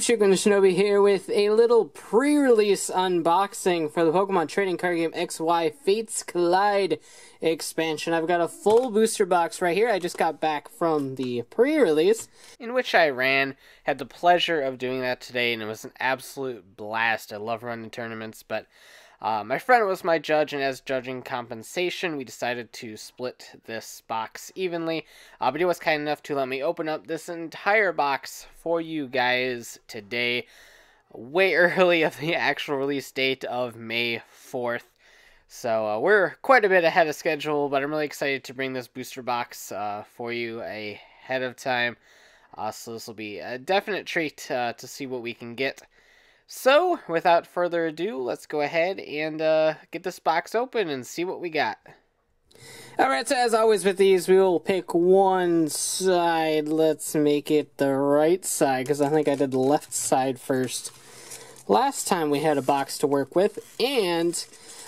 KariyuHeroken and Shinobi here with a little pre-release unboxing for the Pokemon trading card game XY Fates Collide expansion. I've got a full booster box right here. I just got back from the pre-release, in which I had the pleasure of doing that today, and it was an absolute blast. I love running tournaments, but my friend was my judge, and as judging compensation, we decided to split this box evenly. But he was kind enough to let me open up this entire box for you guys today, way early of the actual release date of May 4th. So we're quite a bit ahead of schedule, but I'm really excited to bring this booster box for you ahead of time. So this will be a definite treat to see what we can get. So, without further ado, let's go ahead and get this box open and see what we got. Alright, so as always with these, we will pick one side. Let's make it the right side, because I think I did the left side first last time we had a box to work with. And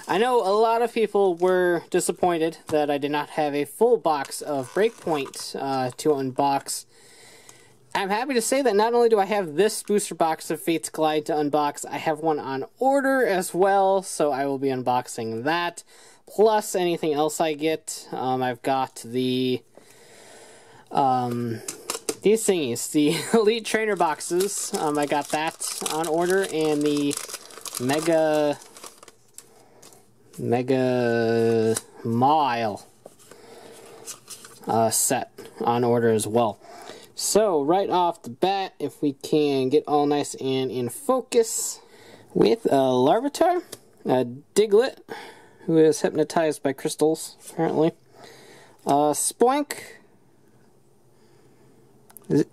I know a lot of people were disappointed that I did not have a full box of Breakpoint to unbox. I'm happy to say that not only do I have this booster box of Fates Collide to unbox, I have one on order as well, so I will be unboxing that, plus anything else I get. I've got the, these thingies, the Elite Trainer boxes, I got that on order, and the Mega Mile set on order as well. So, right off the bat, if we can get all nice and in focus, with a Larvitar, a Diglett, who is hypnotized by crystals, apparently, Spoink, is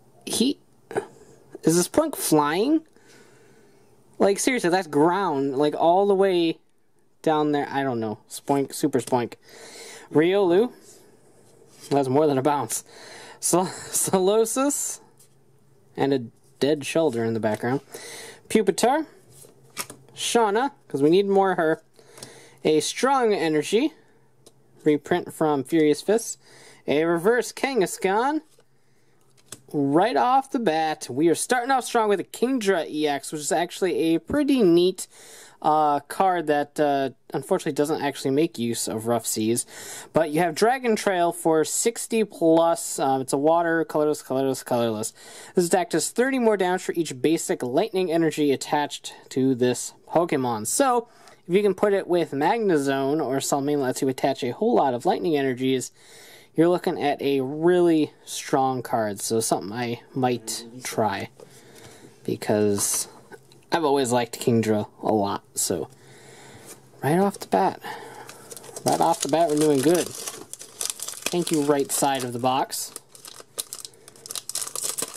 this Spoink flying? Like, seriously, that's ground, like, all the way down there, I don't know, Spoink, Super Spoink, Riolu, that's more than a bounce. Solosis, and a dead shoulder in the background. Pupitar, Shauna, because we need more of her. A Strong Energy, reprint from Furious Fist. A Reverse Kangaskhan. Right off the bat, we are starting off strong with a Kingdra EX, which is actually a pretty neat card that unfortunately doesn't actually make use of Rough Seas. But you have Dragon Trail for 60 plus. It's a water, colorless, colorless, colorless. This attack does 30 more damage for each basic lightning energy attached to this Pokemon. So, if you can put it with Magnezone or something that lets you attach a whole lot of lightning energies, you're looking at a really strong card. So, something I might try, because I've always liked Kingdra a lot, so right off the bat, we're doing good. Thank you, right side of the box.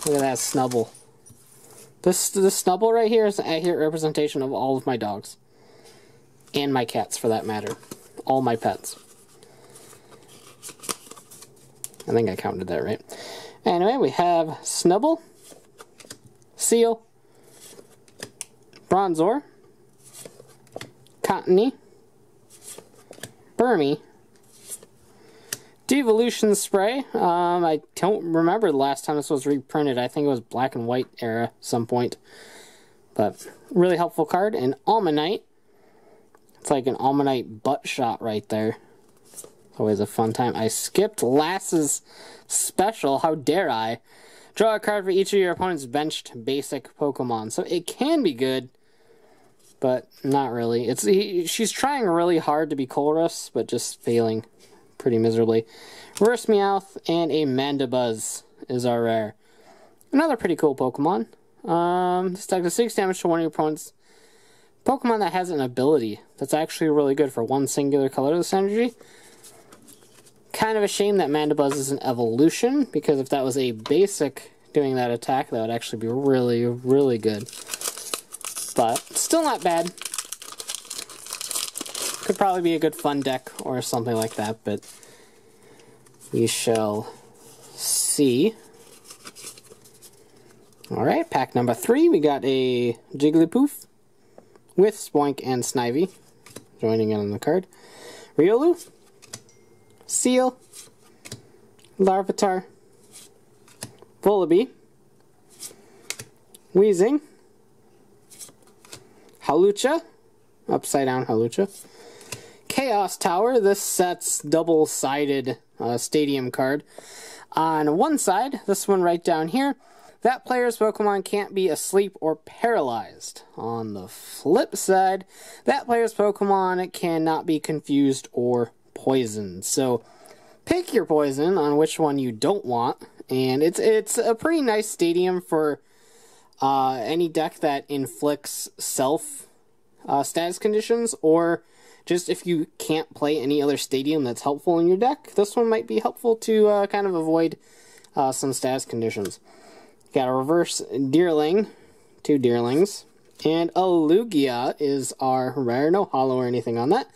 Look at that Snubble. This Snubble right here is an accurate representation of all of my dogs. And my cats, for that matter. All my pets. I think I counted that right. Anyway, we have Snubble, Seal, Bronzor, Cottony, Burmy, Devolution Spray. I don't remember the last time this was reprinted. I think it was Black and White era at some point. But really helpful card. And Almanite. It's like an Almanite butt shot right there. Always a fun time. I skipped Lass's special. How dare I? Draw a card for each of your opponent's benched basic Pokemon. So it can be good, but not really. She's trying really hard to be Colress, but just failing pretty miserably. Reverse Meowth and a Mandibuzz is our rare. Another pretty cool Pokemon. This deck does 6 damage to one of your opponent's Pokemon that has an ability that's actually really good for one singular colorless energy. Kind of a shame that Mandibuzz is an evolution, because if that was a basic doing that attack, that would actually be really, really good. But still not bad. Could probably be a good fun deck or something like that, but we shall see. Alright, pack number 3, we got a Jigglypuff with Spoink and Snivy joining in on the card. Riolu, Seal, Larvitar, Vullaby, Weezing, Hawlucha, upside down Hawlucha. Chaos Tower, this set's double-sided stadium card. On one side, this one right down here, that player's Pokemon can't be asleep or paralyzed. On the flip side, that player's Pokemon cannot be confused or poisoned. So, pick your poison on which one you don't want, and it's a pretty nice stadium for any deck that inflicts self status conditions, or just if you can't play any other stadium that's helpful in your deck, this one might be helpful to kind of avoid some status conditions. Got a reverse Deerling, 2 Deerlings, and a Lugia is our rare. No holo or anything on that,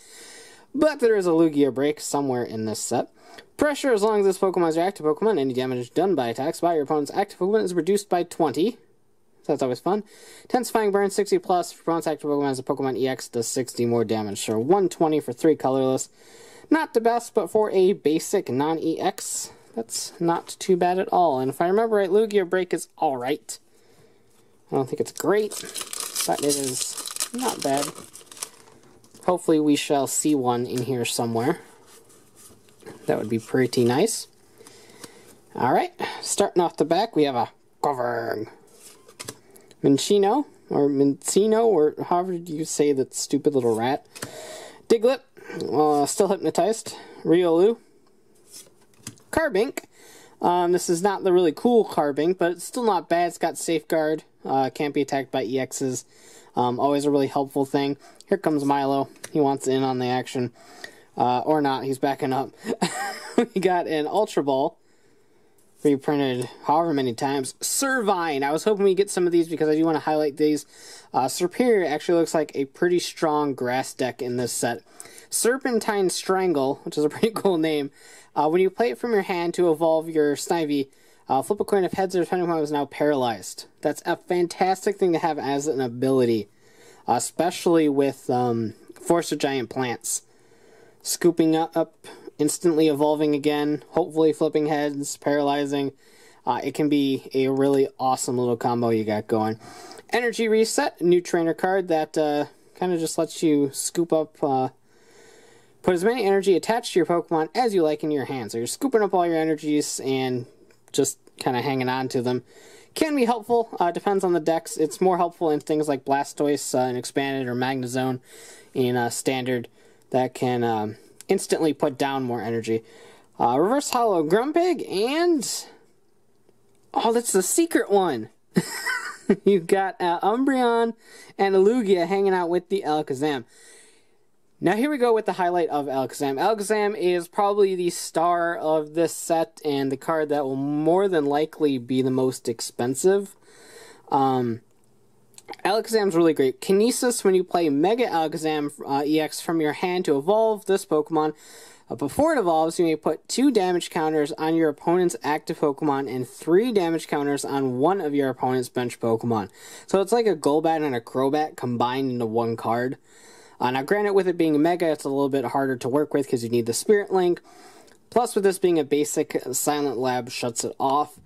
but there is a Lugia break somewhere in this set. Pressure, as long as this Pokemon is your active Pokemon, any damage done by attacks by your opponent's active Pokemon is reduced by 20. So that's always fun. Intensifying Burn, 60 plus. If your opponent's active Pokemon has a Pokemon EX, does 60 more damage. So 120 for 3 colorless. Not the best, but for a basic non-EX, that's not too bad at all. And if I remember right, Lugia Break is alright. I don't think it's great, but it is not bad. Hopefully we shall see one in here somewhere. That would be pretty nice. Alright, starting off the back, we have a Govern. Minccino, or however you say that stupid little rat. Diglett, still hypnotized. Riolu. Carbink. This is not the really cool Carbink, but it's still not bad. It's got Safeguard. Can't be attacked by EXs. Always a really helpful thing. Here comes Milo. He wants in on the action. Or not. He's backing up. We got an Ultra Ball. Reprinted however many times. Servine. I was hoping we'd get some of these because I do want to highlight these. Serperior actually looks like a pretty strong grass deck in this set. Serpentine Strangle, which is a pretty cool name. When you play it from your hand to evolve your Snivy, flip a coin if heads or depending on is now paralyzed. That's a fantastic thing to have as an ability, especially with Force of Giant Plants. Scooping up, instantly evolving again, hopefully flipping heads, paralyzing. It can be a really awesome little combo you got going. Energy Reset, new trainer card that kind of just lets you scoop up, put as many energy attached to your Pokemon as you like in your hand. So you're scooping up all your energies and just kind of hanging on to them. Can be helpful, depends on the decks. It's more helpful in things like Blastoise in Expanded or Magnezone in Standard that can instantly put down more energy. Reverse Holo Grumpig, and oh, that's the secret one. You've got Umbreon and a Lugia hanging out with the Alakazam. Now here we go with the highlight of Alakazam. Alakazam is probably the star of this set and the card that will more than likely be the most expensive. Alakazam's really great. Kinesis, when you play Mega Alakazam EX from your hand to evolve this Pokemon. Before it evolves, you may put 2 damage counters on your opponent's active Pokemon and 3 damage counters on one of your opponent's bench Pokemon. So it's like a Golbat and a Crobat combined into one card. Now granted, with it being a Mega, it's a little bit harder to work with because you need the Spirit Link. Plus with this being a basic, Silent Lab shuts it off.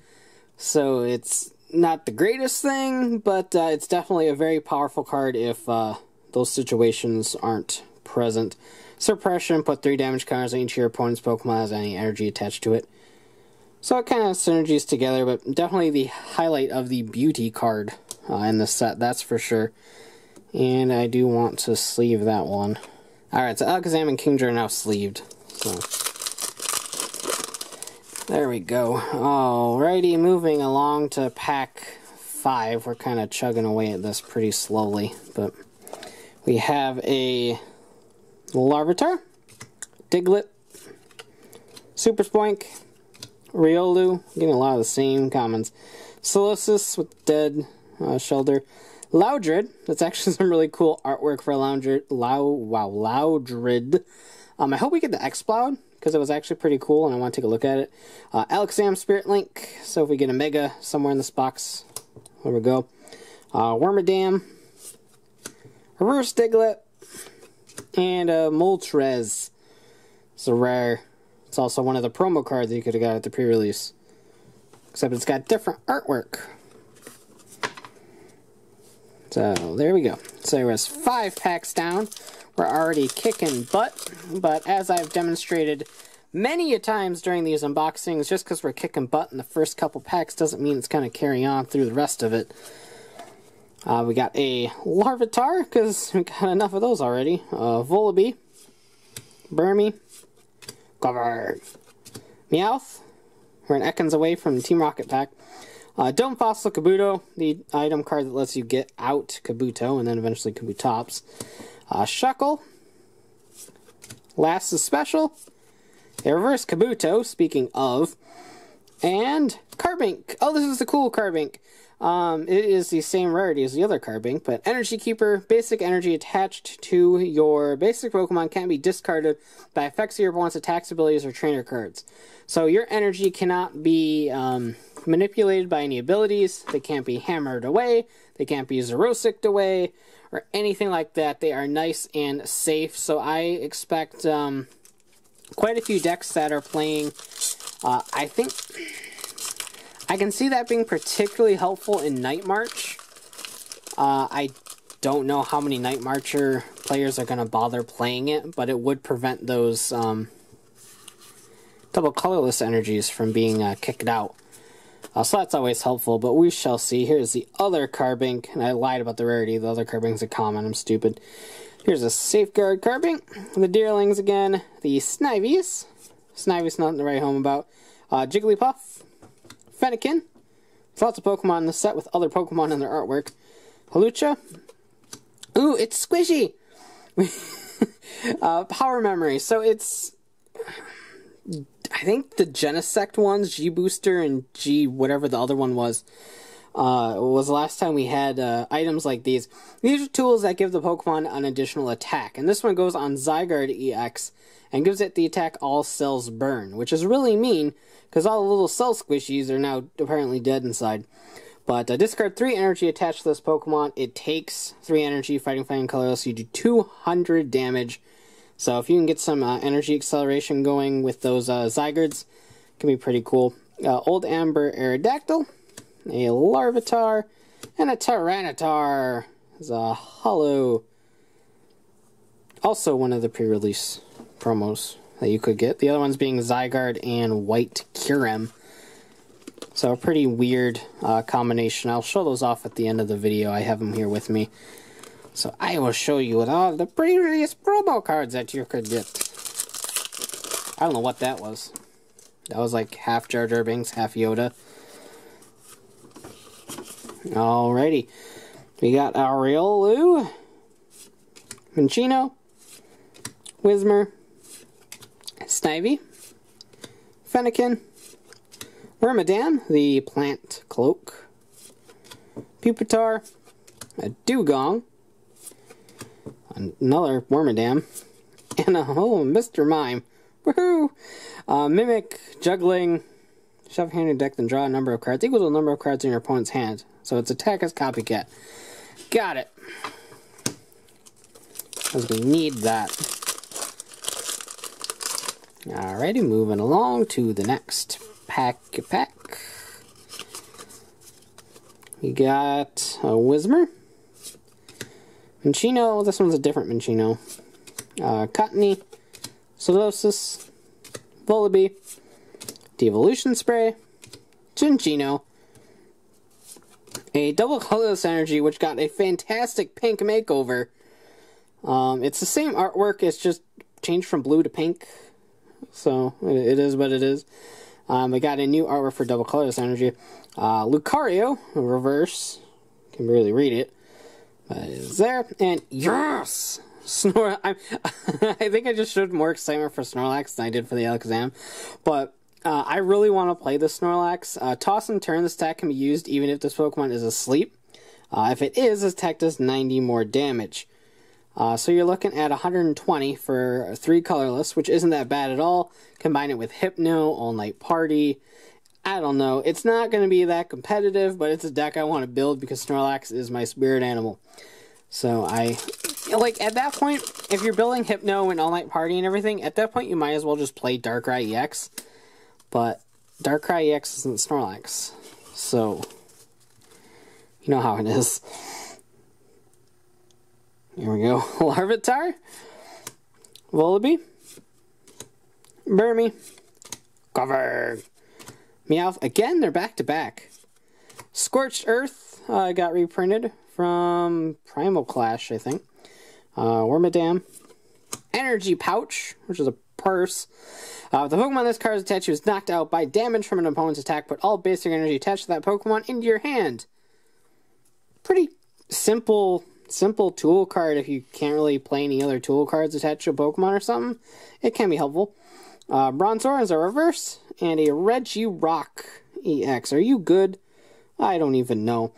So it's not the greatest thing, but it's definitely a very powerful card if those situations aren't present. Suppression, put 3 damage counters on each of your opponent's Pokemon has any energy attached to it. So it kind of synergies together, but definitely the highlight of the beauty card in this set, that's for sure. And I do want to sleeve that one. Alright, so Alakazam and Kingdra are now sleeved. So there we go. Alrighty, moving along to pack 5. We're kind of chugging away at this pretty slowly, but we have a Larvitar, Diglett, Super Spoink, Riolu, getting a lot of the same commons, Solosis with dead shoulder, Loudred, that's actually some really cool artwork for Loudred. Loudred. I hope we get the Exploud, because it was actually pretty cool, and I want to take a look at it. Alakazam Spirit Link, so if we get a Mega somewhere in this box, there we go. Wormadam, Reverse Diglett, and Moltres. It's a rare. It's also one of the promo cards that you could have got at the pre-release. Except it's got different artwork. So, there we go. So, there was 5 packs down. We're already kicking butt, but as I've demonstrated many a times during these unboxings, just because we're kicking butt in the first couple packs doesn't mean it's going to carry on through the rest of it. We got a Larvitar, because we got enough of those already. Volibee, Burmy, Covered, Meowth. We're an Ekans away from the Team Rocket pack. Dome Fossil Kabuto, the item card that lets you get out Kabuto and then eventually Kabutops. Shuckle. Last is special. A reverse Kabuto, speaking of. And Carbink. Oh, this is the cool Carbink. It is the same rarity as the other Carbink, but Energy Keeper, basic energy attached to your basic Pokemon can't be discarded by effects of your opponent's attacks, abilities, or trainer cards. So your energy cannot be manipulated by any abilities. They can't be hammered away. They can't be Zerosicked away, or anything like that. They are nice and safe, so I expect quite a few decks that are playing. I think I can see that being particularly helpful in Night March. I don't know how many Night Marcher players are going to bother playing it, but it would prevent those double colorless energies from being kicked out. So that's always helpful, but we shall see. Here's the other Carbink, and I lied about the rarity. The other Carbink's a common. I'm stupid. Here's a Safeguard Carbink. The Deerlings again. The Snivies. Snivies, nothing to write home about. Jigglypuff. Fennekin. There's lots of Pokemon in the set with other Pokemon in their artwork. Hawlucha. Ooh, it's squishy! Power Memory. So it's, I think the Genesect ones, G-Booster and G whatever the other one was the last time we had items like these. These are tools that give the Pokemon an additional attack. And this one goes on Zygarde EX and gives it the attack All Cells Burn, which is really mean because all the little cell squishies are now apparently dead inside. But discard 3 energy attached to this Pokemon. It takes 3 energy, fighting colorless, so you do 200 damage. So if you can get some energy acceleration going with those Zygardes, it can be pretty cool. Old Amber Aerodactyl, a Larvitar, and a Tyranitar. It's a holo. Also one of the pre-release promos that you could get. The other ones being Zygarde and White Kyurem. So a pretty weird combination. I'll show those off at the end of the video. I have them here with me. So I will show you all the pre-release promo cards that you could get. I don't know what that was. That was like half Jar Jar Binks, half Yoda. Alrighty. We got Auriolu, Minccino, Whismur, Snivy, Fennekin, Wormadam, the Plant Cloak, Pupitar, a Dugong, another Wormadam, and a Mr. Mime. Woohoo! Mimic, Juggling, shove hand in deck, then draw a number of cards equal to the number of cards in your opponent's hand. So it's attack as Copycat. Got it. Because we need that. Alrighty, moving along to the next pack. We got a Whismur, Minccino. This one's a different Minccino. Cottony, Solosis, Volibee, Devolution Spray, Cinccino, a double colorless energy which got a fantastic pink makeover. It's the same artwork, it's just changed from blue to pink. So it is what it is. We got a new artwork for double colorless energy. Lucario, reverse. Can barely read it. But it is there. And yes! I think I just showed more excitement for Snorlax than I did for the Alakazam. But I really want to play the Snorlax. Toss and turn, this attack can be used even if this Pokemon is asleep. If it is, this attack does 90 more damage. So you're looking at 120 for 3 colorless, which isn't that bad at all. Combine it with Hypno, All Night Party. I don't know. It's not going to be that competitive, but it's a deck I want to build because Snorlax is my spirit animal. So at that point, if you're building Hypno and All Night Party and everything, at that point you might as well just play Darkrai EX. But Darkrai EX isn't Snorlax. So, you know how it is. Here we go. Larvitar, Volibee, Burmy, Cover, Meowth. Again, they're back to back. Scorched Earth got reprinted from Primal Clash, I think. Wormadam, Energy Pouch, which is a purse. The Pokemon this card is attached to is knocked out by damage from an opponent's attack. Put all basic energy attached to that Pokemon into your hand. Pretty simple tool card if you can't really play any other tool cards attached to a Pokemon or something. It can be helpful. Bronzor is a reverse, and a Regirock EX. Are you good? I don't even know.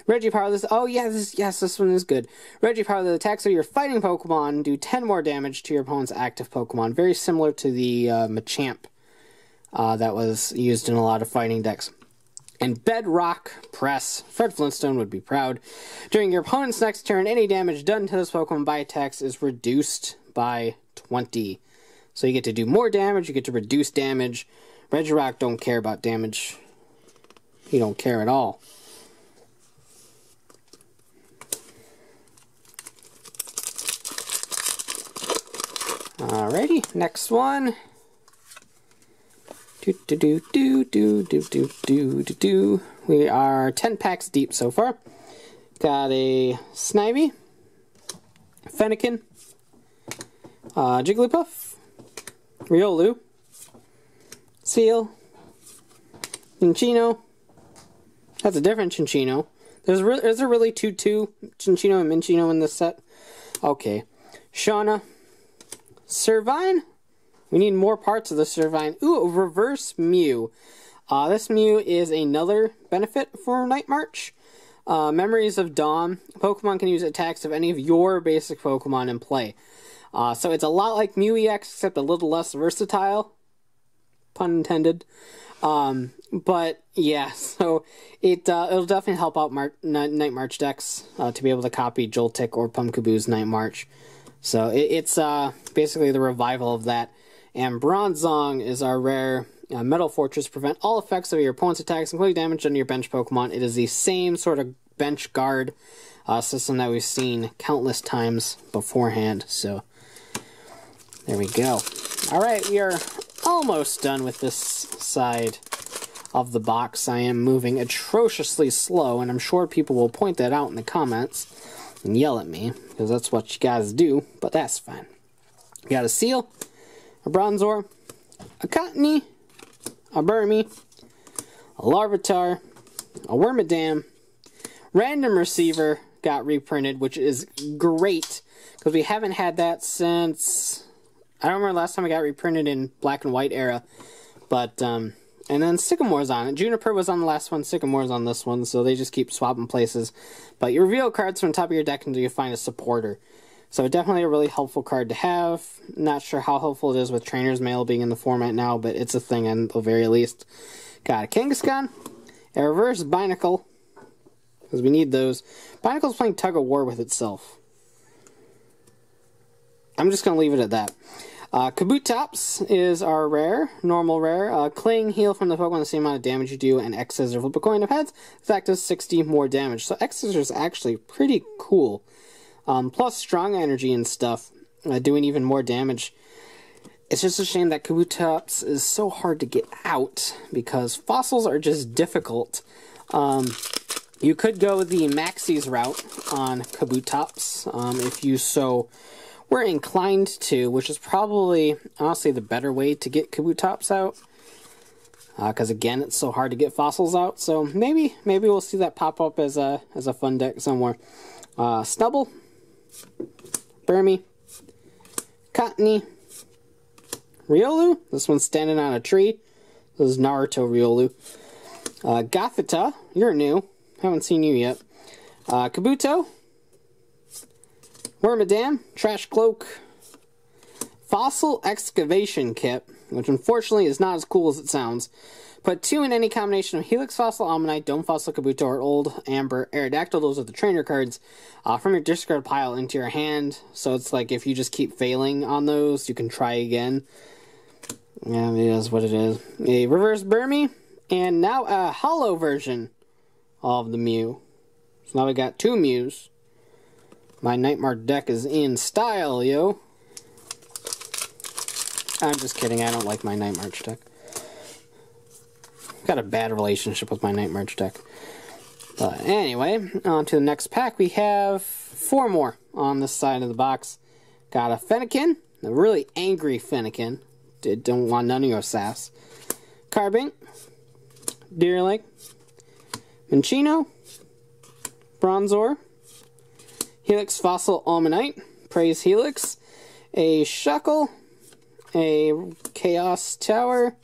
Regipower this. Oh yeah, this one is good. Regipower the attacks of your fighting Pokemon do 10 more damage to your opponent's active Pokemon. Very similar to the Machamp that was used in a lot of fighting decks. And Bedrock Press. Fred Flintstone would be proud. During your opponent's next turn, any damage done to this Pokemon by attacks is reduced by 20. So you get to do more damage, you get to reduce damage. Regirock don't care about damage. He don't care at all. Alrighty, next one. We are 10 packs deep so far. Got a Snivy, Fennekin, Jigglypuff, Riolu, Seal, Minccino. That's a different Cinccino. Is there really two Cinccino and Minccino in this set? Okay. Shauna, Servine. We need more parts of the Servine. Ooh, a reverse Mew. This Mew is another benefit for Night March. Memories of Dawn. Pokemon can use attacks of any of your basic Pokemon in play. So it's a lot like Mew EX, except a little less versatile. Pun intended. But yeah, so it'll definitely help out Night March decks to be able to copy Joltik or Pumpkaboo's Night March. So it's basically the revival of that. And Bronzong is our rare Metal Fortress. Prevent all effects of your opponent's attacks, including damage on your bench Pokemon. It is the same sort of bench guard system that we've seen countless times beforehand. So there we go. Alright, we are almost done with this side of the box. I am moving atrociously slow, and I'm sure people will point that out in the comments and yell at me, because that's what you guys do, but that's fine. We got a Seal, a Bronzor, a Cottony, a Burmy, a Larvitar, a Wormadam. Random Receiver got reprinted, which is great, because we haven't had that since... I don't remember the last time it got reprinted in Black and White era, but, and then Sycamore's on it. Juniper was on the last one, Sycamore's on this one, so they just keep swapping places. But you reveal cards from the top of your deck until you find a supporter. So definitely a really helpful card to have. Not sure how helpful it is with Trainer's Mail being in the format now, but it's a thing at the very least. Got a Kangaskhan, a Reverse Binacle, because we need those. Binacle's playing tug of war with itself. I'm just going to leave it at that. Kabutops is our rare, normal rare. Cling, heal from the Pokemon the same amount of damage you do, and X Scissor, flip a coin of heads. Effect does 60 more damage. So X Scissor is actually pretty cool. Plus strong energy and stuff, doing even more damage. It's just a shame that Kabutops is so hard to get out, because fossils are just difficult. You could go the Maxie's route on Kabutops, if you so were inclined to, which is probably, honestly, the better way to get Kabutops out. Because again, it's so hard to get fossils out. So maybe we'll see that pop up as a fun deck somewhere. Stubble, Burmy, Cottony, Riolu. This one's standing on a tree. This is Naruto Riolu. Gothita, you're new. Haven't seen you yet. Kabuto, Wormadam, Trash Cloak, Fossil Excavation Kit, which unfortunately is not as cool as it sounds. Put 2 in any combination of Helix Fossil, Ammonite, Dome Fossil, Kabuto, or Old Amber Aerodactyl. Those are the trainer cards from your discard pile into your hand. So it's like if you just keep failing on those, you can try again. Yeah, it is what it is. A Reverse Burmy, and now a hollow version of the Mew. So now we got 2 Mews. My Nightmare deck is in style, yo. I'm just kidding, I don't like my Night March deck. Got a bad relationship with my Night March deck. But anyway, on to the next pack. We have 4 more on this side of the box. Got a Fennekin, a really angry Fennekin. Don't want none of your sass. Carbink, Deerling, Minccino, Bronzor, Helix Fossil Almanite, Praise Helix, a Shuckle, a Chaos Tower,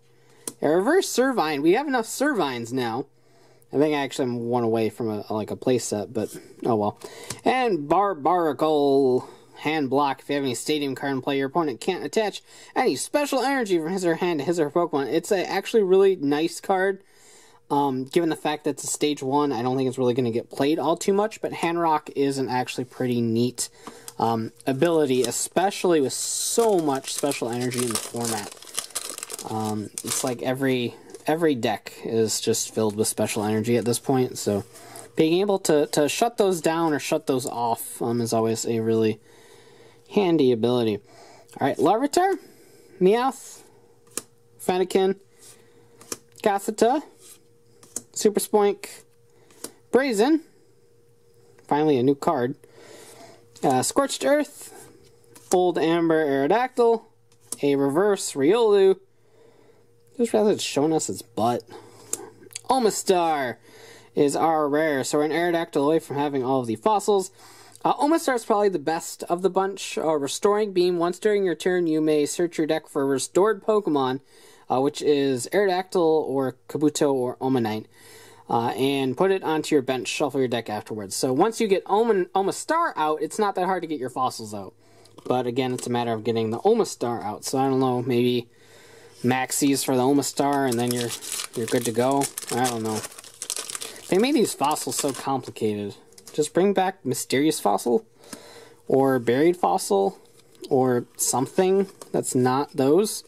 a Reverse Servine. We have enough Servines now. I think I actually am one away from a playset, but oh well. And Barbaracle hand block. If you have any stadium card in play, your opponent can't attach any special energy from his or her hand to his or her Pokemon. It's a actually really nice card. Given the fact that it's a stage 1, I don't think it's really going to get played all too much, but Hand Rock is an actually pretty neat ability, especially with so much special energy in the format. It's like every deck is just filled with special energy at this point, so being able to shut those down or shut those off is always a really handy ability. Alright, Larvitar, Meowth, Fennekin, Gothita, Super Spoink, Brazen, finally a new card, Scorched Earth, Old Amber Aerodactyl, a Reverse Riolu, just rather it's showing us its butt. Omastar is our rare, so we're an Aerodactyl away from having all of the fossils. Omastar is probably the best of the bunch. Restoring Beam. Once during your turn, you may search your deck for restored Pokemon, which is Aerodactyl or Kabuto or Omanite, and put it onto your bench. Shuffle your deck afterwards. So once you get Omastar out, it's not that hard to get your fossils out. But again, it's a matter of getting the Omastar out. So I don't know, maybe Maxis for the Omastar, and then you're good to go. I don't know. They made these fossils so complicated. Just bring back Mysterious Fossil, or Buried Fossil, or something that's not those.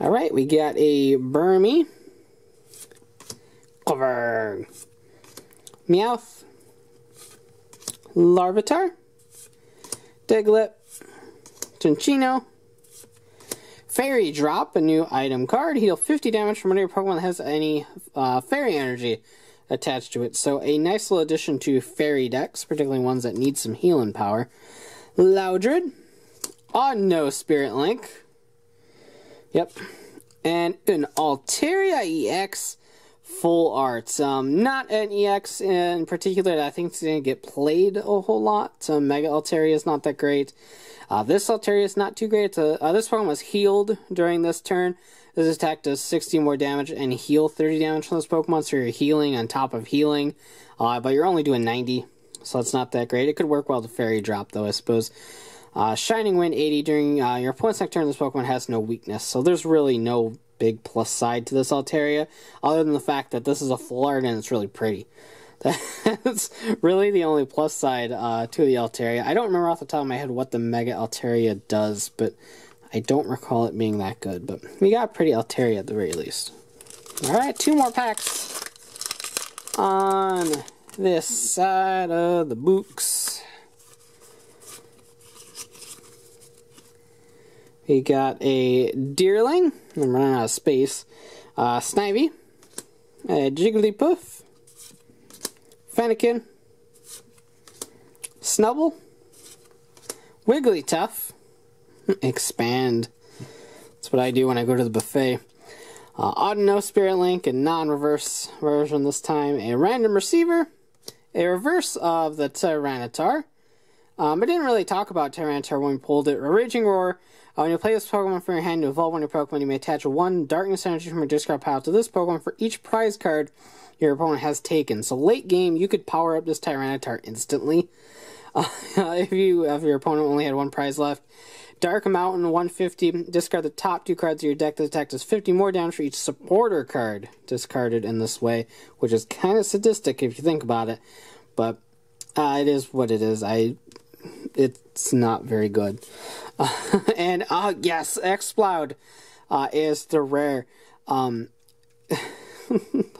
Alright, we got a Burmy, Clover, Meowth, Larvitar, Diglett, Cinccino, Fairy Drop, a new item card. Heal 50 damage from whenever your Pokemon that has any fairy energy attached to it. So a nice little addition to fairy decks, particularly ones that need some healing power. Loudred, no Spirit Link. Yep. And an Altaria EX full art. Not an EX in particular that I think is going to get played a whole lot. Mega Altaria is not that great. This Altaria is not too great. This Pokemon was healed during this turn. This attack does 60 more damage and heal 30 damage from this Pokemon, so you're healing on top of healing. But you're only doing 90, so it's not that great. It could work well to Fairy Drop, though, I suppose. Shining Wind 80 during your opponent's next turn. This Pokemon has no weakness, so there's really no big plus side to this Altaria, other than the fact that this is a full art and it's really pretty. That's really the only plus side to the Altaria. I don't remember off the top of my head what the Mega Altaria does, but I don't recall it being that good. But we got a pretty Altaria at the very least. Alright, 2 more packs on this side of the books. We got a Deerling. I'm running out of space. Snivy. A Jigglypuff. Fennekin. Snubble. Wigglytuff. Expand. That's what I do when I go to the buffet. Audino, Spirit Link, and non-reverse version this time. A Random Receiver. A reverse of the Tyranitar. I didn't really talk about Tyranitar when we pulled it. A Raging Roar. When you play this Pokemon from your hand to evolve one of your Pokemon, you may attach 1 Darkness Energy from your discard pile to this Pokemon for each prize card your opponent has taken. So late game, you could power up this Tyranitar instantly. If your opponent only had 1 prize left. Dark Mountain 150. Discard the top 2 cards of your deck. This attack does 50 more damage for each supporter card discarded in this way, which is kind of sadistic if you think about it. But it is what it is. It's not very good. And yes, Exploud is the rare. How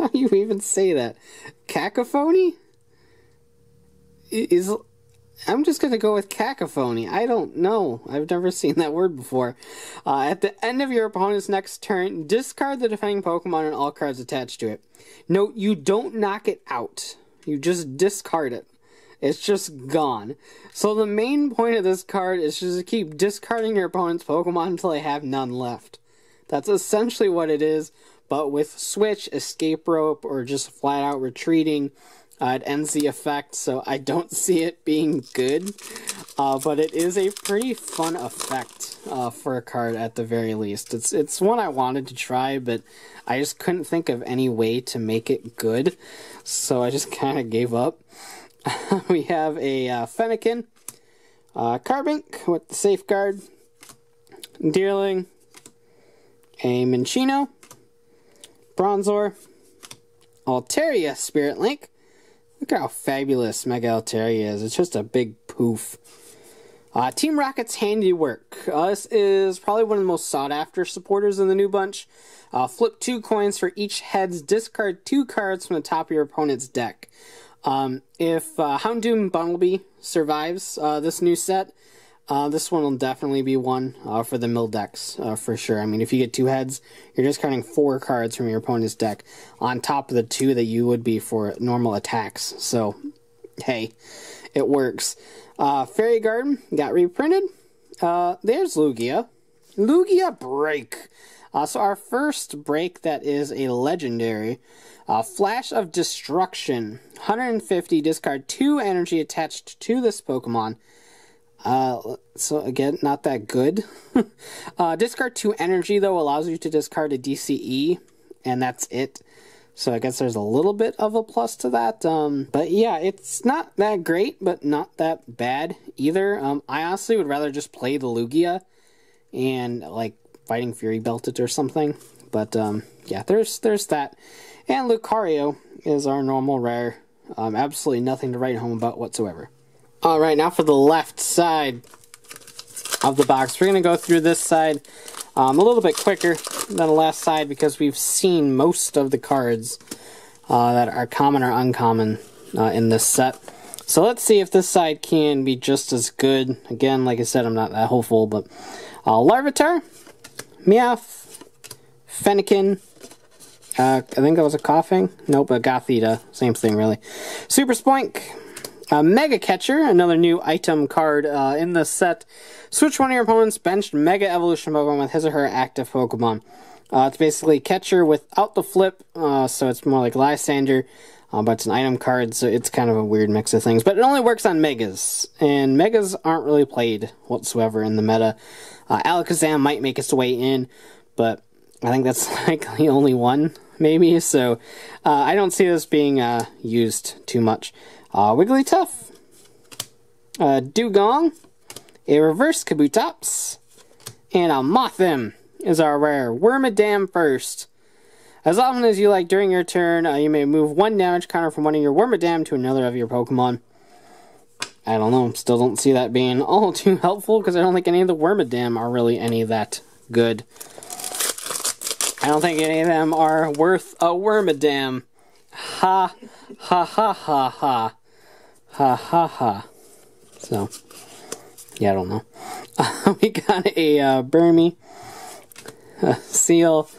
do you even say that? Cacophony is I'm just going to go with cacophony. I don't know. I've never seen that word before. At the end of your opponent's next turn, discard the defending Pokemon and all cards attached to it. Note, you don't knock it out. You just discard it. It's just gone. So the main point of this card is just to keep discarding your opponent's Pokemon until they have none left. That's essentially what it is, but with Switch, Escape Rope, or just flat out retreating, it ends the effect, so I don't see it being good. But it is a pretty fun effect for a card at the very least. It's one I wanted to try, but I just couldn't think of any way to make it good, so I just kind of gave up. We have a Fennekin, Carbink with the Safeguard, Deerling, a Minccino, Bronzor, Altaria Spirit Link. Look at how fabulous Mega Altaria is. It's just a big poof. Team Rocket's Handiwork. This is probably one of the most sought-after supporters in the new bunch. Flip 2 coins for each heads. Discard 2 cards from the top of your opponent's deck. If Houndoom Bumblebee survives this new set, this one will definitely be one for the mill decks, for sure. I mean, if you get 2 heads, you're discarding 4 cards from your opponent's deck on top of the 2 that you would be for normal attacks. So, hey, it works. Fairy Garden got reprinted. There's Lugia. Lugia Break. So our first break that is a legendary. Flash of Destruction. 150, discard 2 energy attached to this Pokemon. So again, not that good. Discard 2 energy, though, allows you to discard a DCE, and that's it. So I guess there's a little bit of a plus to that. But yeah, it's not that great, but not that bad either. I honestly would rather just play the Lugia and, like, Fighting Fury belt it or something. But, yeah, there's that. And Lucario is our normal rare. Absolutely nothing to write home about whatsoever. Alright, now for the left side of the box. We're going to go through this side a little bit quicker than the last side because we've seen most of the cards that are common or uncommon in this set. So let's see if this side can be just as good. Again, like I said, I'm not that hopeful, but Larvitar, Meowth, Fennekin, I think that was a coughing. Nope, a Gothita. Same thing, really. Super Spoink. Mega Catcher, another new item card in the set. Switch one of your opponent's benched Mega Evolution Pokemon with his or her active Pokemon. It's basically Catcher without the flip, so it's more like Lysander, but it's an item card, so it's kind of a weird mix of things. But it only works on Megas, and Megas aren't really played whatsoever in the meta. Alakazam might make its way in, but I think that's like the only one, maybe, so I don't see this being used too much. Wigglytuff, Dugong, a reverse Kabutops, and a Mothim is our rare. Wormadam first. As often as you like during your turn, you may move 1 damage counter from one of your Wormadam to another of your Pokemon. I don't know, still don't see that being all too helpful because I don't think any of the Wormadam are really any that good. I don't think any of them are worth a Wormadam. Ha, ha, ha, ha, ha. Ha ha ha. So, yeah, I don't know. We got a Burmy, a Seal,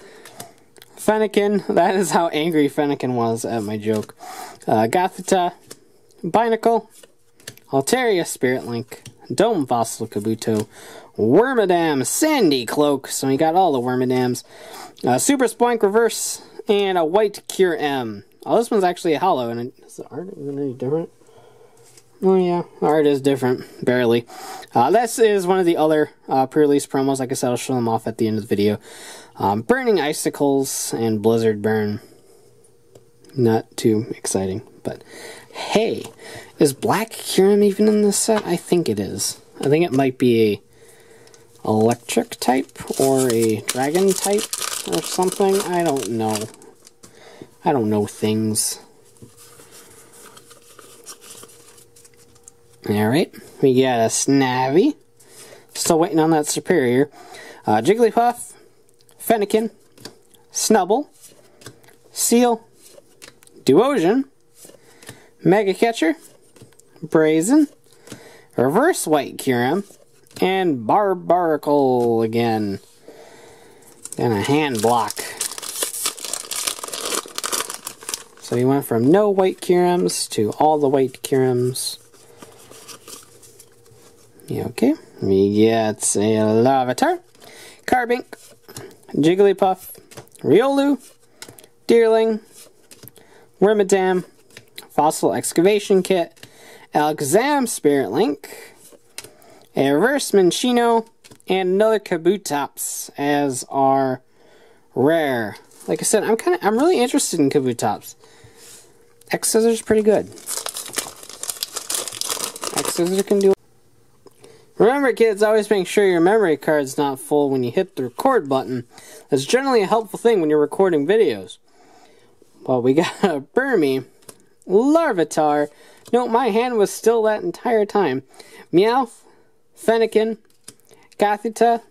Fennekin. That is how angry Fennekin was at my joke. Gothita, Binacle, Altaria Spirit Link, Dome Fossil Kabuto, Wormadam Sandy Cloak. So we got all the Wormadams. Super Spoink Reverse, and a White Cure M. Oh, this one's actually a hollow, and is the art any different? Oh yeah, the art is different, barely. This is one of the other pre-release promos. Like I said, I'll show them off at the end of the video. Burning Icicles and Blizzard Burn. Not too exciting, but hey, is Black Kyurem even in this set? I think it is. I think it might be a electric type or a dragon type or something. I don't know. I don't know things. Alright, we got a Snavy. Still waiting on that Superior. Jigglypuff, Fennekin, Snubble, Seal, Duosion, Mega Catcher, Brazen, Reverse White Kyurem, and Barbaracle again. And a hand block. So we went from no white Kyurems to all the white Kyurems. Yeah, okay. We get a Larvitar, Carbink, Jigglypuff, Riolu, Deerling, Wormadam, Fossil Excavation Kit, Alakazam Spirit Link, a Reverse Minccino, and another Kabutops as our rare. Like I said, I'm really interested in Kabutops. X-Scissors is pretty good. X-Scissors can do. Remember, kids, always make sure your memory card's not full when you hit the record button. That's generally a helpful thing when you're recording videos. Well, we got a Burmy, Larvitar. No, my hand was still that entire time. Meowth, Fennekin, Gothita,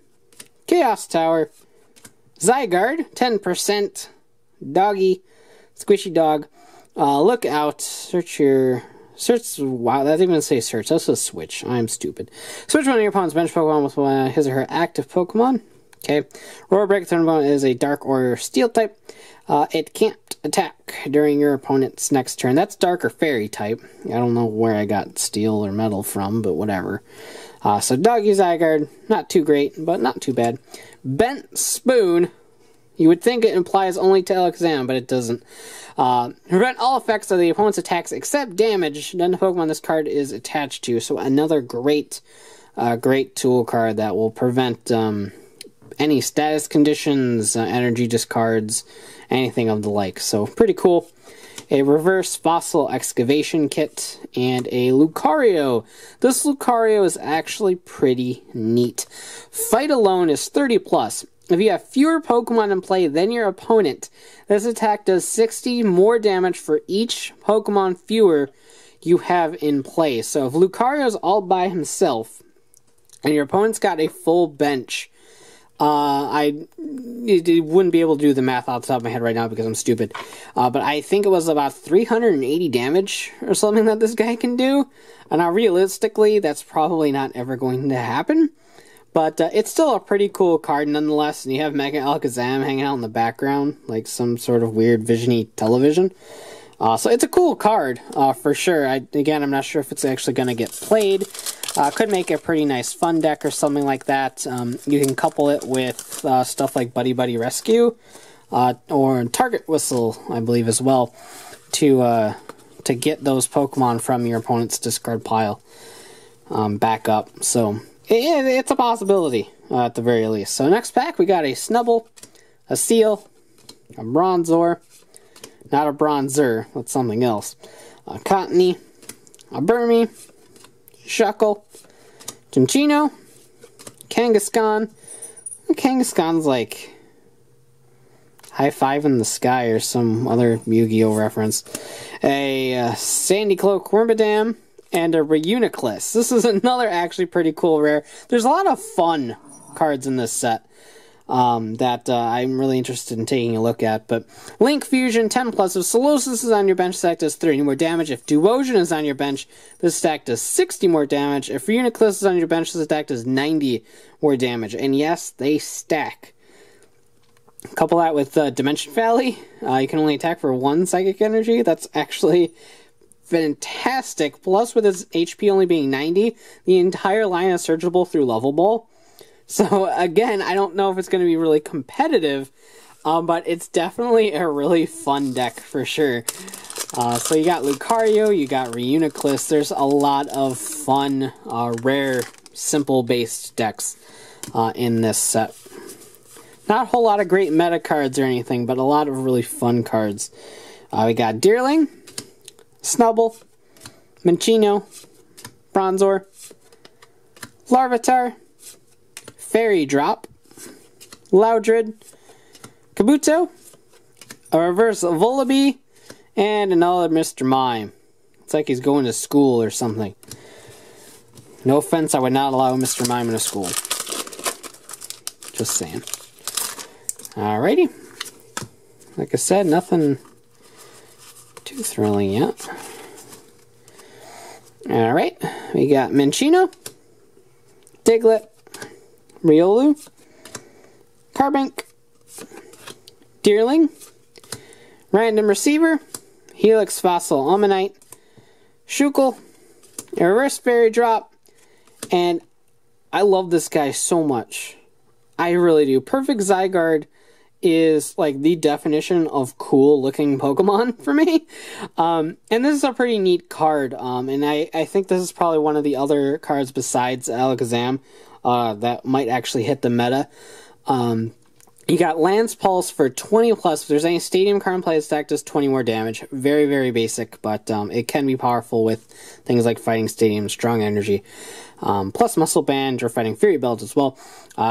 Chaos Tower, Zygarde, 10%, Doggy, Squishy Dog, Look Out, search, wow, that didn't even say search, that's a switch, I'm stupid. Switch one of your opponent's bench Pokemon with his or her active Pokemon. Okay, Roar Break Thunderbolt is a Dark or Steel type. It can't attack during your opponent's next turn. That's Dark or Fairy type. I don't know where I got Steel or Metal from, but whatever. So Doggy Zygarde, not too great, but not too bad. Bent Spoon, you would think it implies only to Alakazam, but it doesn't. Prevent all effects of the opponent's attacks except damage, then the Pokemon this card is attached to. So another great tool card that will prevent any status conditions, energy discards, anything of the like. So pretty cool. A Reverse Fossil Excavation Kit, and a Lucario. This Lucario is actually pretty neat. Fight alone is 30+. If you have fewer Pokemon in play than your opponent, this attack does 60 more damage for each Pokemon fewer you have in play. So if Lucario's all by himself, and your opponent's got a full bench, I wouldn't be able to do the math off the top of my head right now because I'm stupid. But I think it was about 380 damage or something that this guy can do. And now realistically, that's probably not ever going to happen. But it's still a pretty cool card nonetheless. And you have Mega Alakazam hanging out in the background, like some sort of weird vision-y television. So it's a cool card, for sure. Again, I'm not sure if it's actually going to get played. Could make a pretty nice fun deck or something like that. You can couple it with stuff like Buddy Buddy Rescue, or Target Whistle, I believe, as well, to get those Pokemon from your opponent's discard pile back up. So it's a possibility, at the very least. So next pack, we got a Snubbull, a Seal, a Bronzor, not a Bronzer, that's something else, a Cottony, a Burmy, Shuckle, Minccino, Kangaskhan. Kangaskhan's like High Five in the Sky or some other Yu-Gi-Oh reference. A Sandy Cloak Wormadam, and a Reuniclus. This is another actually pretty cool rare. There's a lot of fun cards in this set that I'm really interested in taking a look at. But Link Fusion 10+. If Solosis is on your bench, this stack does 30 more damage. If Duosion is on your bench, this stack does 60 more damage. If Reuniclus is on your bench, this stack does 90 more damage. And yes, they stack. Couple that with Dimension Valley. You can only attack for 1 Psychic Energy. That's actually fantastic. Plus, with its HP only being 90, the entire line is searchable through Level Ball. So, again, I don't know if it's going to be really competitive, but it's definitely a really fun deck for sure. So you got Lucario, you got Reuniclus. There's a lot of fun, rare, simple-based decks in this set. Not a whole lot of great meta cards or anything, but a lot of really fun cards. We got Deerling, Snubbull, Minccino, Bronzor, Larvitar, Fairy Drop, Loudred, Kabuto, a Reverse Volibee, and another Mr. Mime. It's like he's going to school or something. No offense, I would not allow Mr. Mime in a school. Just saying. Alrighty. Like I said, nothing too thrilling yet. Alright, We got Minccino, Diglett, Riolu, Carbink, Deerling, Random Receiver, Helix Fossil Omanyte, Shuckle, a Reverse Fairy Drop, and I love this guy so much. I really do. Perfect Zygarde is like the definition of cool looking Pokemon for me. And this is a pretty neat card. And I think this is probably one of the other cards besides Alakazam that might actually hit the meta. You got Lance Pulse for 20 plus. If there's any stadium card in play, this deck does 20 more damage. Very, very basic, but it can be powerful with things like Fighting Stadium, Strong Energy, plus Muscle Band or Fighting Fury Belt as well.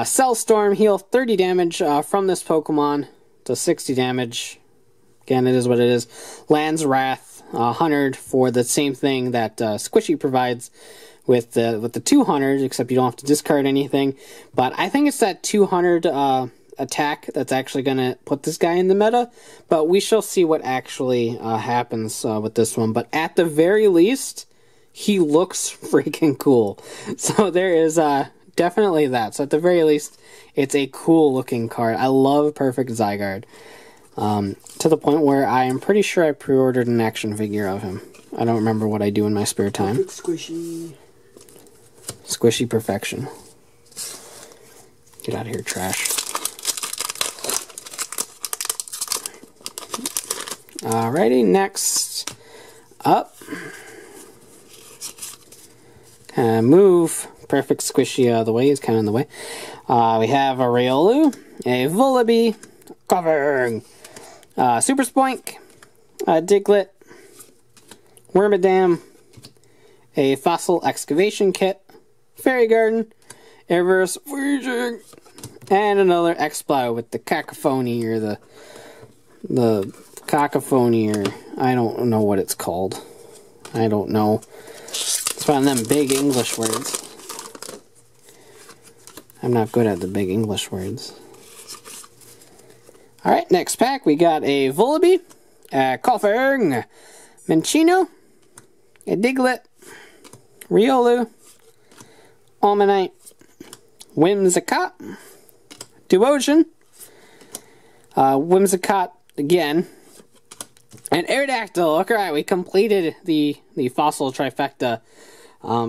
Cell Storm, heal 30 damage from this Pokemon to 60 damage. Again, it is what it is. Land's Wrath, 100 for the same thing that Squishy provides with the 200, except you don't have to discard anything. But I think it's that 200 attack that's actually going to put this guy in the meta, but we shall see what actually happens with this one. But at the very least, he looks freaking cool. So there is definitely that. So at the very least, it's a cool looking card. I love Perfect Zygarde. To the point where I am pretty sure I pre-ordered an action figure of him. I don't remember what I do in my spare time. Perfect Squishy. Squishy perfection. Get out of here, trash. Alrighty, next up. Move Perfect Squishy out of the way. He's kind of in the way. We have a Riolu, a Vullaby, Covering, Super Spoink, a Diglett, Wormadam, a Fossil Excavation Kit, Fairy Garden, a Reverse Fusion, and another Explow with the Cacophony or the Cacophony, or I don't know what it's called. I don't know. It's one of them big English words. I'm not good at the big English words. Alright, next pack, we got a Vullaby, a Koffing, Minccino, a Diglett, Riolu, Omanyte, Whimsicott, Duosion, Whimsicott again, and Aerodactyl. Alright, we completed the Fossil Trifecta.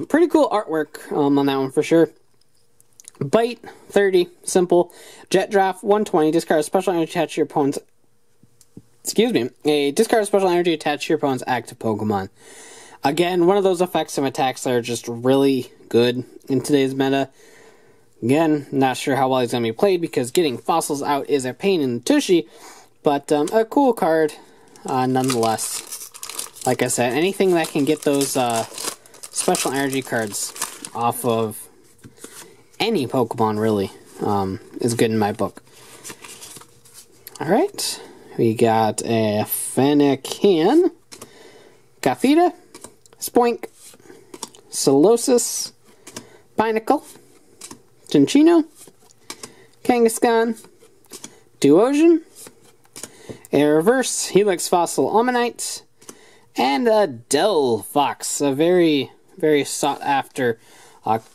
Pretty cool artwork on that one for sure. Bite, 30, simple. Jet Draft, 120. Discard a special energy attached to your opponent's... Excuse me. A discard a special energy attached to your opponent's active Pokemon. Again, one of those effects and attacks that are just really good in today's meta. Again, not sure how well he's going to be played because getting fossils out is a pain in the tushy. But a cool card nonetheless. Like I said, anything that can get those special energy cards off of any Pokemon, really, is good in my book. Alright, we got a Fennekin, Gothita, Spoink, Solosis, Binacle, Cinccino, Kangaskhan, Duosion, a Reverse Helix Fossil Omanyte, and a Delphox, a very, very sought after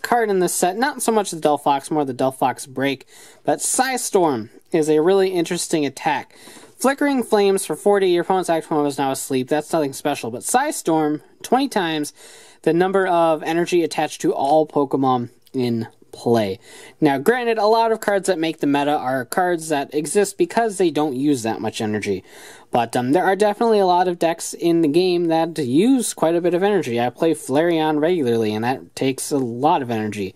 card in this set. Not so much the Delphox, more the Delphox Break, but Psystorm is a really interesting attack. Flickering Flames for 40, your opponent's active Pokemon is now asleep. That's nothing special, but Psystorm, 20 times the number of energy attached to all Pokemon in play. Now, granted, a lot of cards that make the meta are cards that exist because they don't use that much energy. But there are definitely a lot of decks in the game that use quite a bit of energy. I play Flareon regularly, and that takes a lot of energy.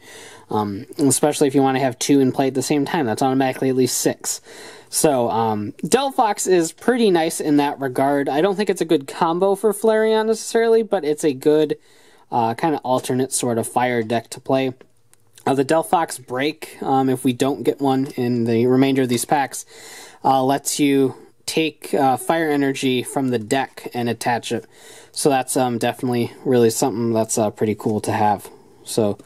Especially if you want to have two in play at the same time. That's automatically at least 6. So, Delphox is pretty nice in that regard. I don't think it's a good combo for Flareon necessarily, but it's a good kind of alternate sort of fire deck to play. The Delphox Break, if we don't get one in the remainder of these packs, lets you take fire energy from the deck and attach it. So that's definitely really something that's pretty cool to have. So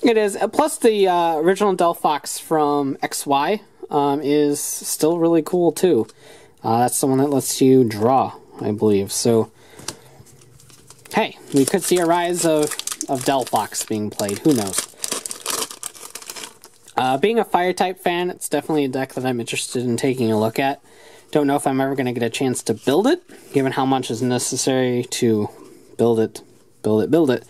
it is. Plus the original Delphox from XY is still really cool too. That's the one that lets you draw, I believe. So hey, we could see a rise of of Delphox being played. Who knows? Being a Fire-type fan, it's definitely a deck that I'm interested in taking a look at. Don't know if I'm ever going to get a chance to build it, given how much is necessary to build it. Build it.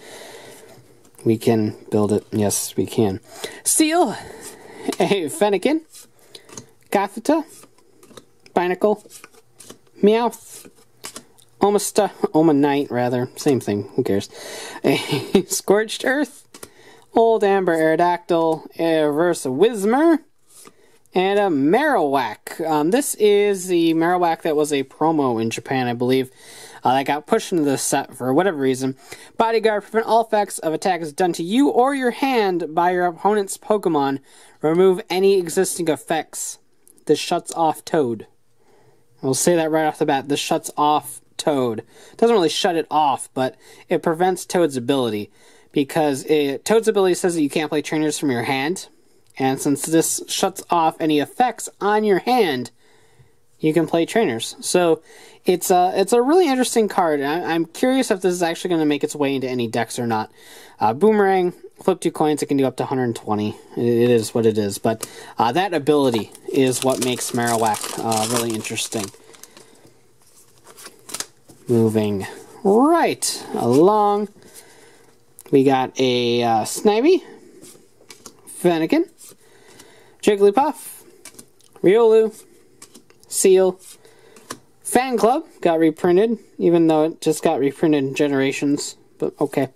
We can build it. Yes, we can. Steel, a Fennekin, Gothita, Binacle, Meowth, Omanite, rather. Same thing. Who cares? A Scorched Earth, Old Amber Aerodactyl, a Reverse Whismur, and a Marowak. This is the Marowak that was a promo in Japan, I believe. That got pushed into the set for whatever reason. Bodyguard, prevent all effects of attacks done to you or your hand by your opponent's Pokemon. Remove any existing effects. This shuts off Toad. I'll say that right off the bat. This shuts off Toad. It doesn't really shut it off, but it prevents Toad's ability. Because Toad's ability says that you can't play trainers from your hand. And since this shuts off any effects on your hand, you can play trainers. So it's a really interesting card. I'm curious if this is actually going to make its way into any decks or not. Boomerang, flip 2 coins, it can do up to 120. It is what it is. But that ability is what makes Marowak really interesting. Moving right along. We got a Snivy, Fennekin, Jigglypuff, Riolu, Seal, Fan Club got reprinted, even though it just got reprinted in Generations, but okay.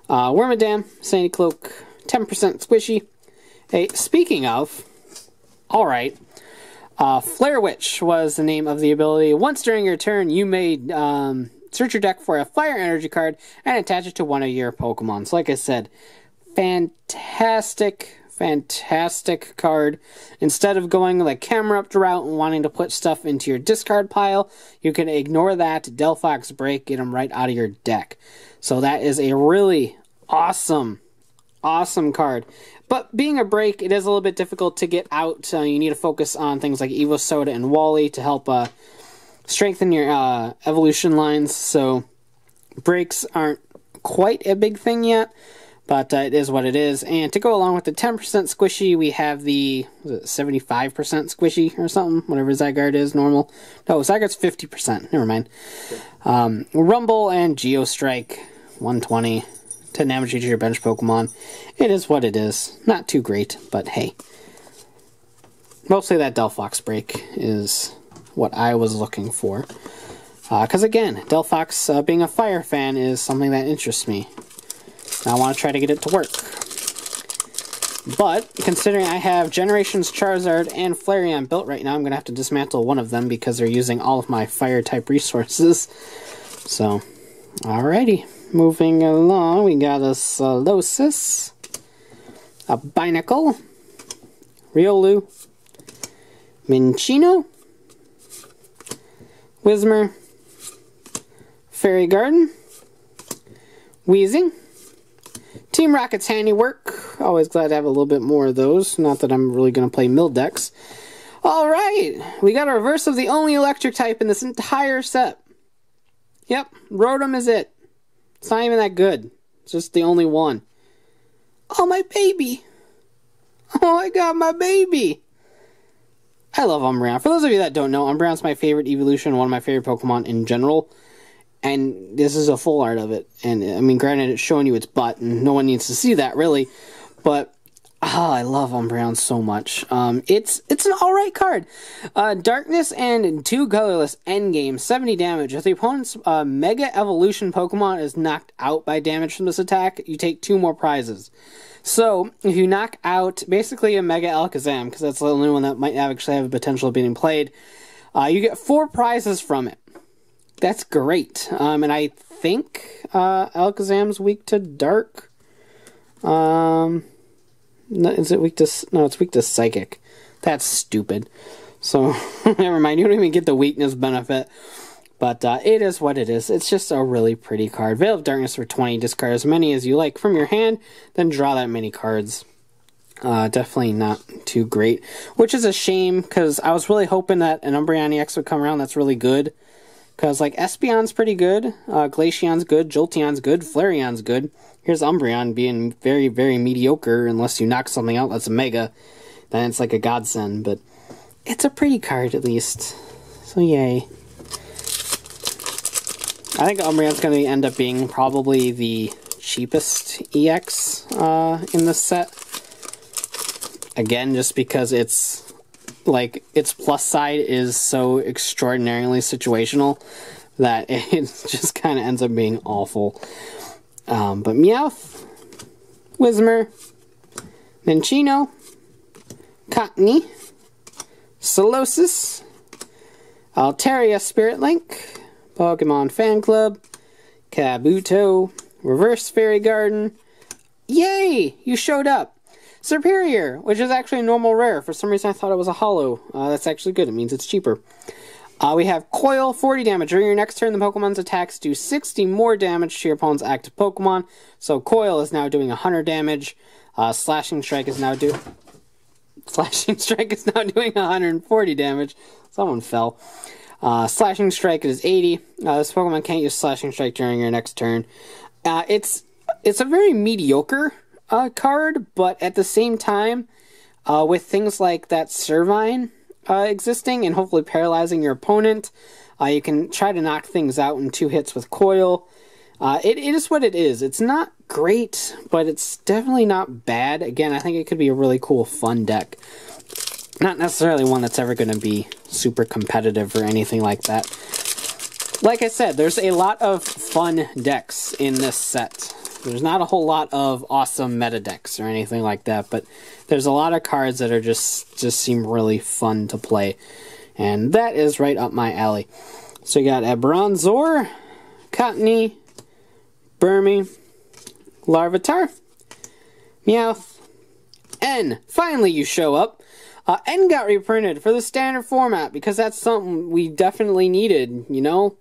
Wormadam, Sandy Cloak, 10% Squishy. Hey, speaking of, alright, Flare Witch was the name of the ability. Once during your turn, you may search your deck for a fire energy card and attach it to one of your Pokemon. So like I said, fantastic card. Instead of going like camera up route and wanting to put stuff into your discard pile, you can ignore that, Delphox Break, get them right out of your deck. So that is a really awesome card. But being a break, it is a little bit difficult to get out. You need to focus on things like Evo Soda and Wally to help strengthen your evolution lines, so breaks aren't quite a big thing yet, but it is what it is. And to go along with the 10% squishy, we have the 75% squishy or something, whatever Zygarde is, normal. No, Zygarde's 50%, never mind. Rumble and Geostrike, 120, 10 damage to your bench Pokemon. It is what it is. Not too great, but hey. Mostly that Delphox Break is what I was looking for. Because again, Delphox, being a fire fan, is something that interests me. I want to try to get it to work. But, considering I have Generations Charizard and Flareon built right now, I'm going to have to dismantle one of them because they're using all of my fire-type resources. So, alrighty. Moving along, we got a Solosis, a Binacle, Riolu, Minccino, Whismur, Fairy Garden, Weezing, Team Rocket's Handiwork. Always glad to have a little bit more of those. Not that I'm really going to play mill decks. Alright, we got a reverse of the only electric type in this entire set. Yep, Rotom is it. It's not even that good. It's just the only one. Oh, my baby. Oh, I got my baby. I love Umbreon. For those of you that don't know, Umbreon's my favorite evolution, one of my favorite Pokemon in general. And this is a full art of it. And, I mean, granted, it's showing you its butt, and no one needs to see that, really. But, I love Umbreon so much. It's an alright card. Darkness and 2 colorless endgame, 70 damage. If the opponent's Mega Evolution Pokemon is knocked out by damage from this attack, you take 2 more prizes. So, if you knock out basically a Mega Alakazam, because that's the only one that might actually have the potential of being played, you get 4 prizes from it. That's great. And I think Alakazam's weak to Dark. Is it weak to... No, it's weak to Psychic. That's stupid. So, never mind. You don't even get the weakness benefit. But it is what it is. It's just a really pretty card. Veil of Darkness for 20. Discard as many as you like from your hand. Then draw that many cards. Definitely not too great. Which is a shame, because I was really hoping that an Umbreon EX would come around that's really good. Because, like, Espeon's pretty good. Glaceon's good. Jolteon's good. Flareon's good. here's Umbreon being very, very mediocre unless you knock something out that's a Mega. Then it's like a godsend, but it's a pretty card at least. So yay. I think Umbreon's going to end up being probably the cheapest EX in this set. Again, just because it's like its plus side is so extraordinarily situational that it just kind of ends up being awful. But Meowth, Whismur, Minccino, Cottony, Solosis, Altaria Spirit Link, Pokemon Fan Club, Kabuto, Reverse Fairy Garden. Yay! You showed up! Superior, which is actually a normal rare. For some reason I thought it was a holo. That's actually good. It means it's cheaper. We have Coil, 40 damage. During your next turn, the Pokemon's attacks do 60 more damage to your opponent's active Pokemon. So Coil is now doing 100 damage. Slashing Strike is now doing 140 damage. Someone fell. Slashing Strike is 80. This Pokemon can't use Slashing Strike during your next turn. It's a very mediocre card, but at the same time, with things like that Servine existing and hopefully paralyzing your opponent, you can try to knock things out in 2 hits with Coil. It is what it is. It's not great, but it's definitely not bad. Again, I think it could be a really cool, fun deck. Not necessarily one that's ever going to be super competitive or anything like that. Like I said, there's a lot of fun decks in this set. There's not a whole lot of awesome meta decks or anything like that, but there's a lot of cards that are just seem really fun to play. And that is right up my alley. So you got a Bronzor, Cottony, Burmy, Larvitar, Meowth, N. Finally you show up. N got reprinted for the standard format because that's something we definitely needed, you know?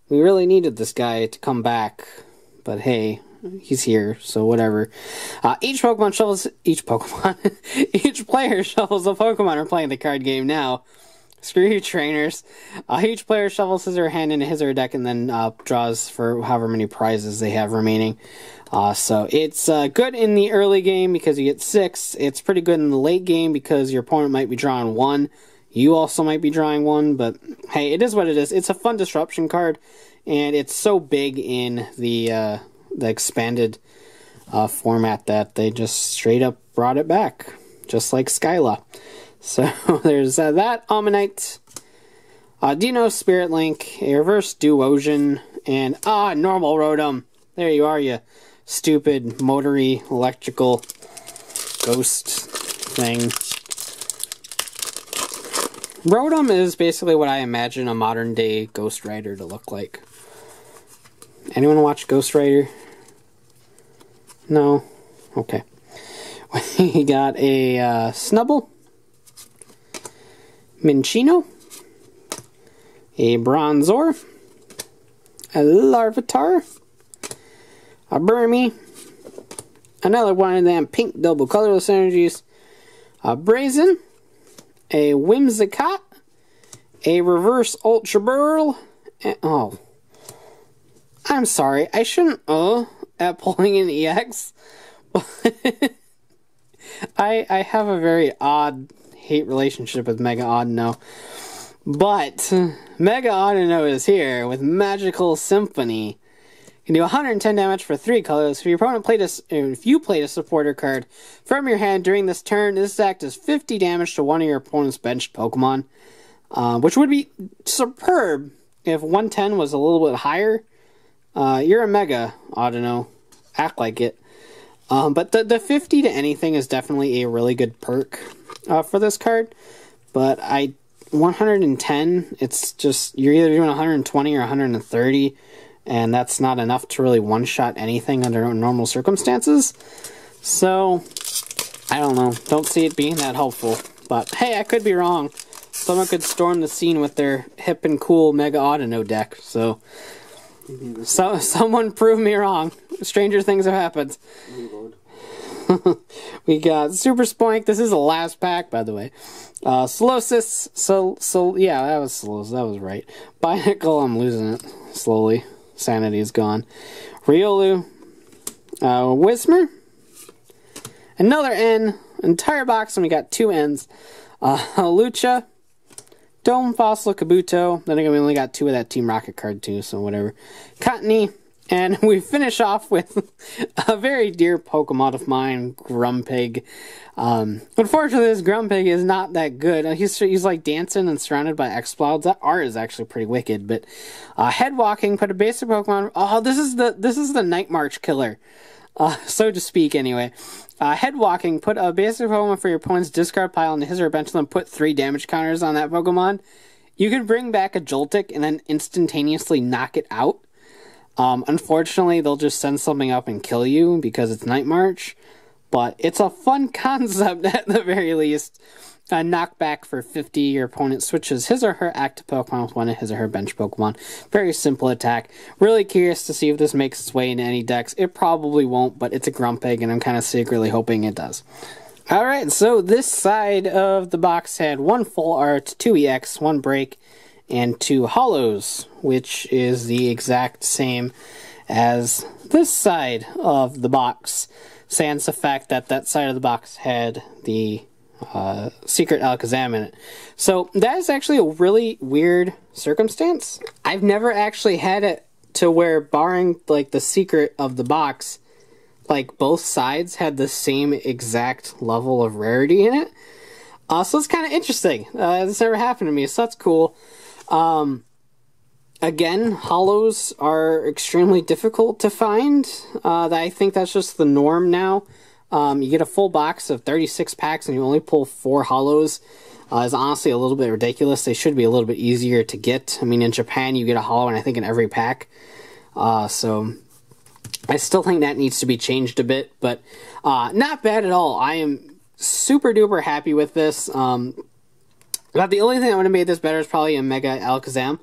We really needed this guy to come back. But hey, he's here, so whatever. Each player shuffles a Pokemon or playing the card game now. Screw you, trainers. Each player shuffles his or her hand into his or her deck and then draws for however many prizes they have remaining. So it's good in the early game because you get 6. It's pretty good in the late game because your opponent might be drawing 1. You also might be drawing 1, but hey, it is what it is. It's a fun disruption card, and it's so big in the expanded format that they just straight up brought it back, just like Skyla. So there's that, Ammonite, Dino Spirit Link, a Reverse Duosion, and normal Rotom. There you are, you stupid motory electrical ghost thing. Rotom is basically what I imagine a modern day Ghost Rider to look like. Anyone watch Ghost Rider? No? Okay. We got a Snubbull, Minccino, a Bronzor, a Larvitar, a Burmy, another one of them pink double colorless energies, a Brazen, a Whimsicott, a Reverse Ultra Burl, and, oh, I'm sorry, I shouldn't at pulling an EX, but I have a very odd hate relationship with Mega Audino. But Mega Audino is here with Magical Symphony. You can do 110 damage for 3 colors. If your opponent if you played a supporter card from your hand during this turn, this act does 50 damage to one of your opponent's benched Pokemon, which would be superb if 110 was a little bit higher. You're a Mega Audino. Act like it. But the 50 to anything is definitely a really good perk for this card. But 110, it's just, you're either doing 120 or 130, and that's not enough to really one-shot anything under normal circumstances. So, I don't know. Don't see it being that helpful. But hey, I could be wrong. Someone could storm the scene with their hip and cool Mega Audino deck. So someone prove me wrong. Stranger things have happened. We got Super Spoink. This is the last pack, by the way. Solosis. Yeah, that was Solosis. That was right. Binacle, I'm losing it slowly. Sanity is gone. Riolu. Whismer, another N, entire box, and we got 2 N's. Lucha, Dome, Fossil, Kabuto. Then again, we only got 2 of that Team Rocket card too, so whatever. Cottony, and we finish off with a very dear Pokemon of mine, Grumpig. Unfortunately, this Grumpig is not that good. He's like dancing and surrounded by Explodes. That art is actually pretty wicked. But head walking, put a basic Pokemon. Oh, this is the Night March killer, so to speak. Anyway, head walking, put a basic Pokemon for your opponent's discard pile into his or her bench, and then put 3 damage counters on that Pokemon. You can bring back a Joltik and then instantaneously knock it out. Unfortunately, they'll just send something up and kill you because it's Night March. But it's a fun concept at the very least. Knockback for 50, your opponent switches his or her active Pokemon with one of his or her bench Pokemon. Very simple attack. Really curious to see if this makes its way into any decks. It probably won't, but it's a Grumpig, and I'm kind of secretly hoping it does. Alright, so this side of the box had 1 full art, 2 EX, 1 break, and 2 hollows, which is the exact same as this side of the box. Sans the fact that that side of the box had the secret Alakazam in it. So that is actually a really weird circumstance. I've never actually had it to where, barring like the secret of the box, like both sides had the same exact level of rarity in it. So it's kind of interesting. This never happened to me, so that's cool. Again, hollows are extremely difficult to find. I think that's just the norm now. You get a full box of 36 packs and you only pull 4 hollows. Is honestly a little bit ridiculous. They should be a little bit easier to get. I mean, in Japan, you get a hollow, and I think in every pack. So I still think that needs to be changed a bit, but not bad at all. I am super duper happy with this. About the only thing that would have made this better is probably a Mega Alakazam.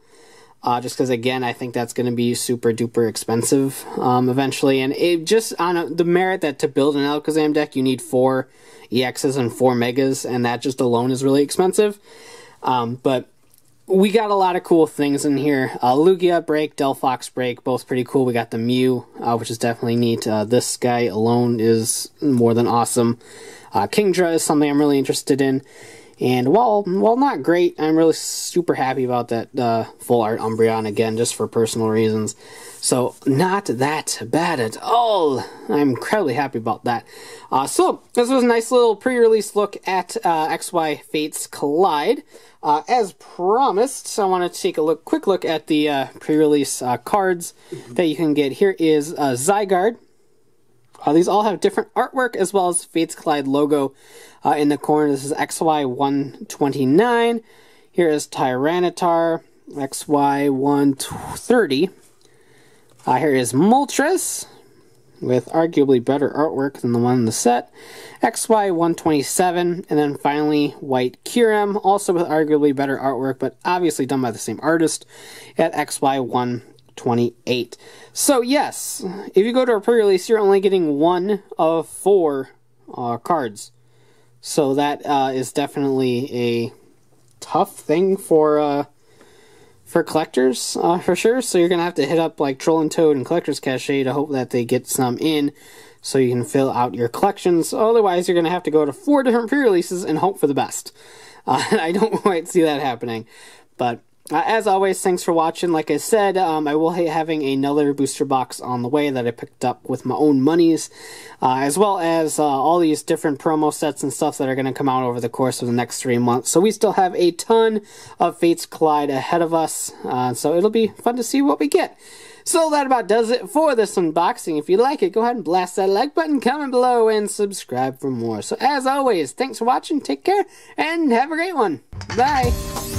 Just because, again, I think that's going to be super duper expensive eventually. And it just, on the merit that to build an Alakazam deck, you need 4 EXs and 4 Megas, and that just alone is really expensive. But we got a lot of cool things in here. Lugia break, Delphox break, both pretty cool. We got the Mew, which is definitely neat. This guy alone is more than awesome. Kingdra is something I'm really interested in. And while not great, I'm really super happy about that full art Umbreon again, just for personal reasons. So not that bad at all. I'm incredibly happy about that. So this was a nice little pre-release look at XY Fates Collide. As promised, I want to take a quick look at the pre-release cards that you can get. Here is Zygarde. These all have different artwork as well as Fates Collide logo in the corner. This is XY129. Here is Tyranitar, XY130. Here is Moltres, with arguably better artwork than the one in the set. XY127, and then finally White Kyurem, also with arguably better artwork, but obviously done by the same artist, at XY128. So yes, if you go to a pre-release, you're only getting 1 of 4 cards. So that is definitely a tough thing for collectors, for sure. So you're going to have to hit up like Troll and Toad and Collector's Cache to hope that they get some in so you can fill out your collections. Otherwise, you're going to have to go to 4 different pre-releases and hope for the best. I don't quite see that happening. But as always, thanks for watching. Like I said, I will be having another booster box on the way that I picked up with my own monies, as well as all these different promo sets and stuff that are going to come out over the course of the next 3 months. So we still have a ton of Fates Collide ahead of us, so it'll be fun to see what we get. So that about does it for this unboxing. If you like it, go ahead and blast that like button, comment below, and subscribe for more. So as always, thanks for watching, take care, and have a great one. Bye!